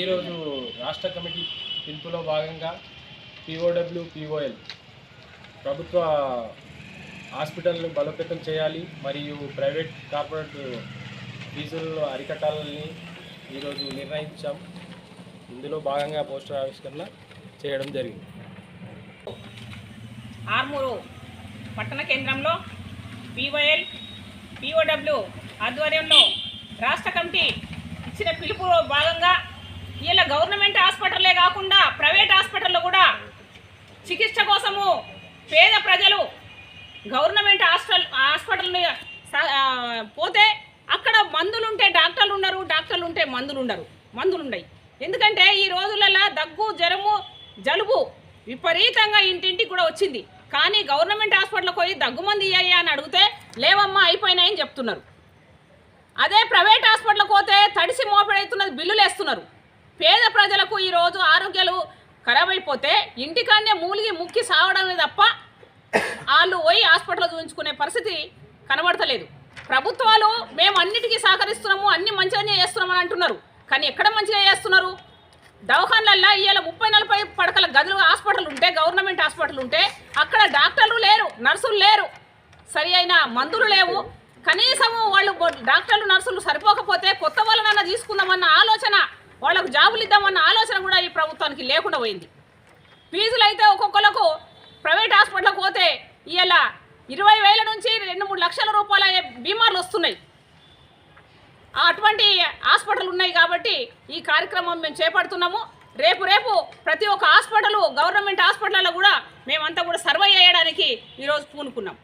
ఈరోజు రాష్ట్ర కమిటీ పిలుపులో భాగంగా పిఓడబ్ల్యూ పిఓఎల్ ప్రభుత్వ హాస్పిటల్ను బలోపేతం చేయాలి మరియు ప్రైవేట్ కార్పొరేట్ ఫీజులను అరికట్టాలని ఈరోజు నిర్ణయించాం. ఇందులో భాగంగా పోస్టర్ ఆవిష్కరణ చేయడం జరిగింది. ఆర్మూరు పట్టణ కేంద్రంలో పిఓఎల్ పిఓడబ్ల్యూ ఆధ్వర్యంలో రాష్ట్ర కమిటీ ఇచ్చిన పిలుపులో భాగంగా ఇలా గవర్నమెంట్ హాస్పిటల్లే కాకుండా ప్రైవేట్ హాస్పిటల్లో కూడా చికిత్స కోసము పేద ప్రజలు గవర్నమెంట్ హాస్పిటల్ని పోతే అక్కడ మందులుంటే డాక్టర్లు ఉండరు, డాక్టర్లు ఉంటే మందులుండయి. ఎందుకంటే ఈ రోజులలో దగ్గు, జ్వరము, జలుబు విపరీతంగా ఇంటింటికి కూడా వచ్చింది. కానీ గవర్నమెంట్ హాస్పిటల్కి పోయి దగ్గు మంది ఇయ్యాయి అని అడిగితే లేవమ్మా అయిపోయినాయని చెప్తున్నారు. అదే ప్రైవేట్ హాస్పిటల్కి పోతే తడిసి మోపెడవుతున్నది, బిల్లులు వేస్తున్నారు. పేద ప్రజలకు ఈరోజు ఆరోగ్యాలు ఖరాబ్ అయిపోతే ఇంటికాన్నే మూలిగి ముక్కి సావడమే తప్ప వాళ్ళు పోయి హాస్పిటల్లో చూపించుకునే పరిస్థితి కనబడతలేదు. ప్రభుత్వాలు మేము అన్నిటికీ సహకరిస్తున్నాము, అన్ని మంచిగానే చేస్తున్నామని అంటున్నారు. కానీ ఎక్కడ మంచిగా చేస్తున్నారు? దవాఖాన్లల్లో ఇవాళ 30-40 పడకల గదులు హాస్పిటల్ ఉంటే, గవర్నమెంట్ హాస్పిటల్ ఉంటే అక్కడ డాక్టర్లు లేరు, నర్సులు లేరు, సరి అయిన మందులు లేవు. కనీసము వాళ్ళు డాక్టర్లు, నర్సులు సరిపోకపోతే కొత్త వాళ్ళనన్నా తీసుకుందామన్న ఆలోచన, వాళ్ళకు జాబులు ఇద్దామన్న ఆలోచన కూడా ఈ ప్రభుత్వానికి లేకుండా పోయింది. ఫీజులు అయితే ఒక్కొక్కరికి ప్రైవేట్ హాస్పిటల్కి పోతే ఇవాళ 20,000 నుంచి 2-3 లక్షల రూపాయల బీమార్లు వస్తున్నాయి. అటువంటి హాస్పిటల్ ఉన్నాయి కాబట్టి ఈ కార్యక్రమం మేము చేపడుతున్నాము. రేపు ప్రతి ఒక్క హాస్పిటల్, గవర్నమెంట్ హాస్పిటల్లో కూడా మేమంతా కూడా సర్వే చేయడానికి ఈరోజు పూనుకున్నాం.